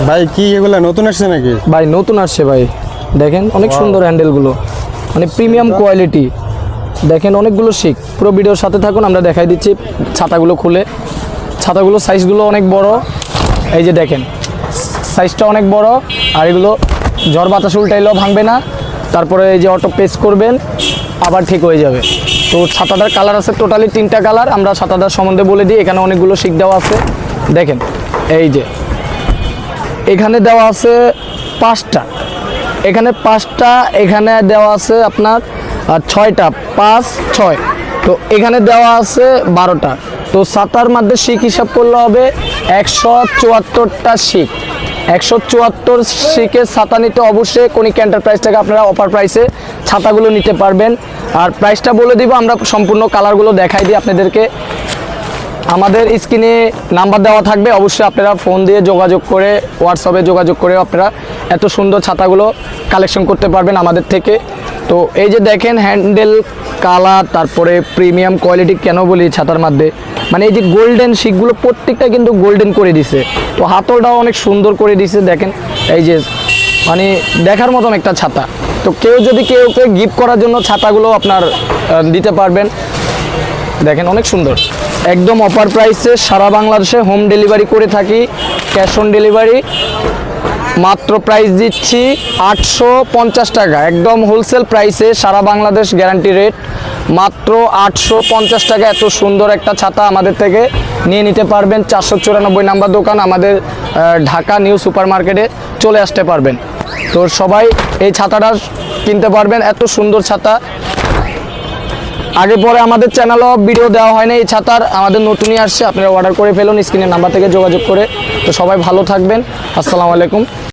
ভাই কি এগুলা নতুন আসছে নাকি? ভাই নতুন আসছে ভাই, দেখেন অনেক সুন্দর হ্যান্ডেলগুলো, মানে প্রিমিয়াম কোয়ালিটি। দেখেন অনেকগুলো শিক, পুরো ভিডিওর সাথে থাকুন, আমরা দেখাই দিচ্ছি ছাতাগুলো খুলে। ছাতাগুলো সাইজগুলো অনেক বড়, এই যে দেখেন সাইজটা অনেক বড়। আর এগুলো ঝড় বাতাস উল্টাইলেও ভাঙবে না। তারপরে এই যে অটো প্রেস করবেন আবার ঠিক হয়ে যাবে। তো ছাতাটার কালার আছে টোটালি 3টা কালার। আমরা ছাতাটার সম্বন্ধে বলে দিই, এখানে অনেকগুলো শিক দেওয়া আছে। দেখেন এই যে এখানে দেওয়া আছে 5টা, এখানে 5টা, এখানে দেওয়া আছে আপনার 6টা, 5, 6। তো এখানে দেওয়া আছে 12টা। তো ছাতার মধ্যে শিক হিসাব করলে হবে 174টা শিক। 174 শিকের ছাতা নিতে অবশ্যই কনিকা এন্টারপ্রাইজ থেকে আপনারা অফার প্রাইসে ছাতাগুলো নিতে পারবেন। আর প্রাইসটা বলে দিব, আমরা সম্পূর্ণ কালারগুলো দেখাই দিই আপনাদেরকে। আমাদের স্ক্রিনে নাম্বার দেওয়া থাকবে, অবশ্যই আপনারা ফোন দিয়ে যোগাযোগ করে, হোয়াটসঅ্যাপে যোগাযোগ করে আপনারা এত সুন্দর ছাতাগুলো কালেকশন করতে পারবেন আমাদের থেকে। তো এই যে দেখেন হ্যান্ডেল কালার, তারপরে প্রিমিয়াম কোয়ালিটি কেন বলি ছাতার মধ্যে, মানে এই যে গোল্ডেন শিকগুলো প্রত্যেকটা কিন্তু গোল্ডেন করে দিছে। তো হাতলটাও অনেক সুন্দর করে দিছে, দেখেন এই যে মানে দেখার মতন একটা ছাতা। তো কেউ যদি কেউকে গিফট করার জন্য ছাতাগুলো আপনার দিতে পারবেন। দেখেন অনেক সুন্দর, একদম অফার প্রাইসে সারা বাংলাদেশে হোম ডেলিভারি করে থাকি, ক্যাশ অন ডেলিভারি। মাত্র প্রাইস দিচ্ছি 850 টাকা, একদম হোলসেল প্রাইসে সারা বাংলাদেশ গ্যারান্টি রেট, মাত্র 850 টাকা। এত সুন্দর একটা ছাতা আমাদের থেকে নিয়ে নিতে পারবেন। 494 নাম্বার দোকান, আমাদের ঢাকা নিউ সুপার মার্কেটে চলে আসতে পারবেন। তো সবাই এই ছাতাটা কিনতে পারবেন, এত সুন্দর ছাতা। আগে পরে আমাদের চ্যানেলও ভিডিও দেওয়া হয় না এই ছাতার, আমাদের নতুনই আসছে, আপনারা অর্ডার করে ফেলুন স্ক্রিনের নাম্বার থেকে যোগাযোগ করে। তো সবাই ভালো থাকবেন, আসসালামু আলাইকুম।